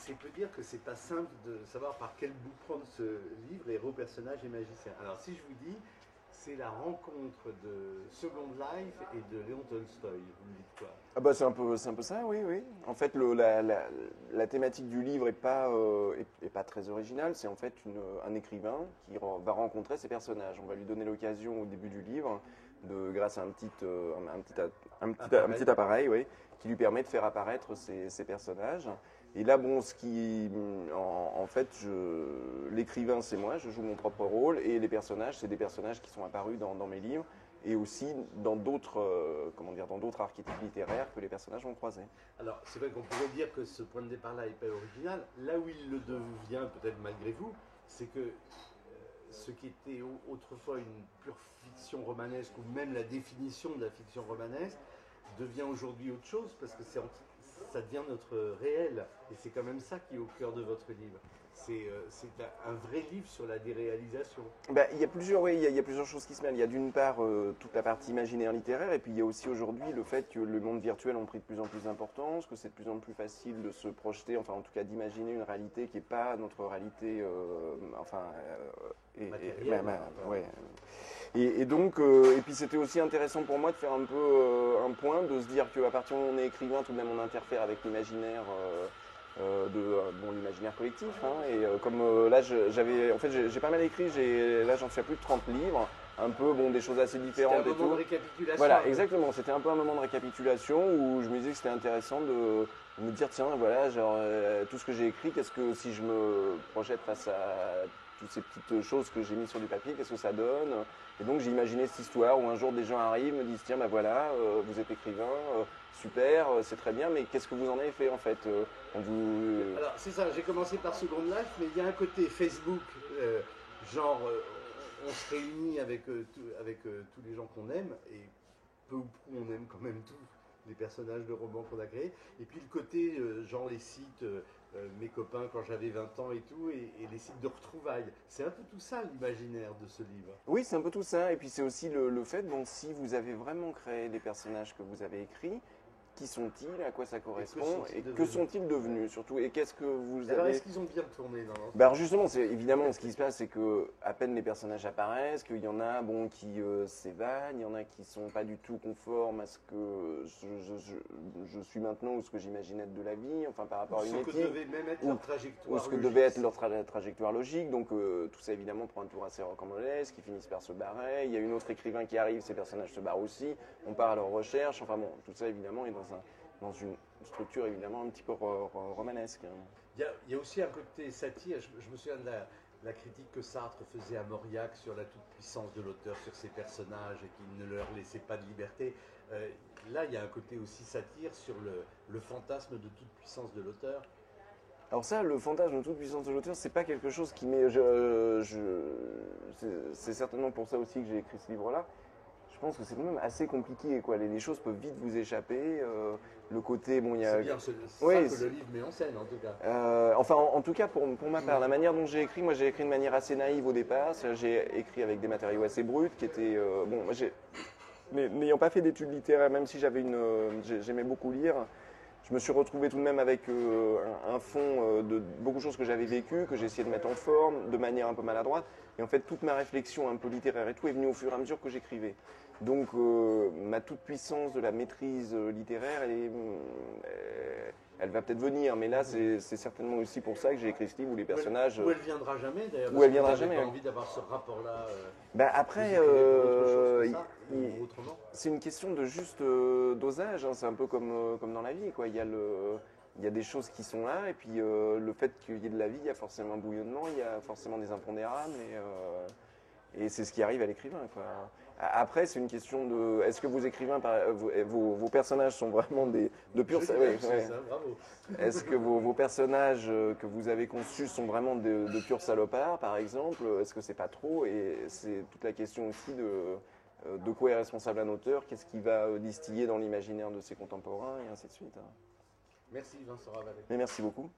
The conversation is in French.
c'est peut dire que c'est pas simple de savoir par quel bout prendre ce livre, Héros, personnages et magiciens. Alors si je vous dis, c'est la rencontre de Second Life et de Léon Tolstoï, vous me dites quoi? Ah bah c'est un peu ça, oui, oui. En fait, la thématique du livre est pas très originale. C'est en fait un écrivain qui va rencontrer ses personnages. On va lui donner l'occasion au début du livre, grâce à un petit appareil, oui, qui lui permet de faire apparaître ses personnages. Et là, bon, en fait, l'écrivain, c'est moi, je joue mon propre rôle, et les personnages, c'est des personnages qui sont apparus dans mes livres, et aussi dans d'autres, dans d'autres archétypes littéraires que les personnages vont croiser. Alors, c'est vrai qu'on pourrait dire que ce point de départ-là n'est pas original. Là où il le devient, peut-être malgré vous, c'est que ce qui était autrefois une pure fiction romanesque, ou même la définition de la fiction romanesque, devient aujourd'hui autre chose, parce que ça devient notre réel. Et c'est quand même ça qui est au cœur de votre livre. C'est un vrai livre sur la déréalisation. Ben, il y a plusieurs choses qui se mêlent. Il y a d'une part toute la partie imaginaire littéraire, et puis il y a aussi aujourd'hui le fait que le monde virtuel a pris de plus en plus d'importance, que c'est de plus en plus facile de se projeter, enfin en tout cas d'imaginer une réalité qui n'est pas notre réalité, ouais. Et donc, et puis c'était aussi intéressant pour moi de faire un peu un point, de se dire qu'à partir du moment où on est écrivain, tout de même on interfère avec l'imaginaire. L'imaginaire collectif, hein, et là j'ai pas mal écrit, là j'en suis à plus de 30 livres, un peu des choses assez différentes et tout. Un moment de récapitulation. Voilà, exactement, c'était un peu un moment de récapitulation où je me disais que c'était intéressant de me dire tiens voilà, tout ce que j'ai écrit, qu'est-ce que si je me projette face à toutes ces petites choses que j'ai mises sur du papier, qu'est-ce que ça donne? Et donc j'ai imaginé cette histoire où un jour des gens arrivent, me disent tiens ben voilà, vous êtes écrivain, super, c'est très bien, mais qu'est-ce que vous en avez fait en fait? Alors c'est ça, j'ai commencé par Second Life, mais il y a un côté Facebook, on se réunit avec tous les gens qu'on aime, et peu ou prou on aime quand même tous les personnages de romans qu'on a créés, et puis le côté les sites, mes copains quand j'avais 20 ans et tout, et les sites de retrouvailles. C'est un peu tout ça l'imaginaire de ce livre. Oui, c'est un peu tout ça, et puis c'est aussi le fait, si vous avez vraiment créé les personnages que vous avez écrits, qui sont-ils, à quoi ça correspond, et que sont-ils devenus surtout, et qu'est-ce que vous avez... Alors est-ce qu'ils ont bien tourné dans l'ensemble? Ben justement, évidemment ce qui se passe, c'est que à peine les personnages apparaissent, qu'il y en a qui s'évanent, il y en a qui sont pas du tout conformes à ce que je suis maintenant ou ce que j'imaginais de la vie, enfin par rapport à une éthique, ce que devait même être leur trajectoire ou ce que devait être leur trajectoire logique. Donc tout ça évidemment prend un tour assez rocambolesque, qui finissent par se barrer. Il y a une autre écrivain qui arrive, ces personnages se barrent aussi. On part à leur recherche. Enfin bon, tout ça évidemment est dans une structure évidemment un petit peu romanesque. Il y a aussi un côté satire. Je me souviens de la critique que Sartre faisait à Mauriac sur la toute-puissance de l'auteur sur ses personnages et qu'il ne leur laissait pas de liberté. Là, il y a un côté aussi satire sur le fantasme de toute-puissance de l'auteur. Alors ça, le fantasme de toute puissance de l'auteur, c'est pas quelque chose qui m'est... C'est certainement pour ça aussi que j'ai écrit ce livre-là. Je pense que c'est quand même assez compliqué, quoi. Les choses peuvent vite vous échapper. Le côté, bon, il y a... C'est bien, c'est ça que le livre met en scène, en tout cas. En tout cas, pour ma part, la manière dont j'ai écrit, moi j'ai écrit de manière assez naïve au départ. J'ai écrit avec des matériaux assez bruts, qui étaient... N'ayant pas fait d'études littéraires, même si j'aimais beaucoup lire, je me suis retrouvé tout de même avec un fond de beaucoup de choses que j'avais vécues, que j'ai essayé de mettre en forme, de manière un peu maladroite. Et en fait, toute ma réflexion un peu littéraire et tout est venue au fur et à mesure que j'écrivais. Donc, ma toute-puissance de la maîtrise littéraire, elle va peut-être venir, mais là, c'est certainement aussi pour ça que j'ai écrit ce livre où les personnages... Où elle viendra jamais, d'ailleurs. Où elle viendra jamais. J'ai envie d'avoir ce rapport-là. Après, autrement. C'est une question de juste dosage, hein. C'est un peu comme dans la vie, quoi. Il y a des choses qui sont là, et puis le fait qu'il y ait de la vie, il y a forcément un bouillonnement, il y a forcément des impondérables, et c'est ce qui arrive à l'écrivain, quoi. Après, c'est une question de... Est-ce que vos écrivains, vos personnages sont vraiment de purs... Bravo. Est-ce que vos personnages que vous avez conçus sont vraiment de purs salopards, par exemple? Est-ce que c'est pas trop? Et c'est toute la question aussi de quoi est responsable un auteur, qu'est-ce qui va distiller dans l'imaginaire de ses contemporains, et ainsi de suite. Merci Vincent Ravalet. Mais merci beaucoup.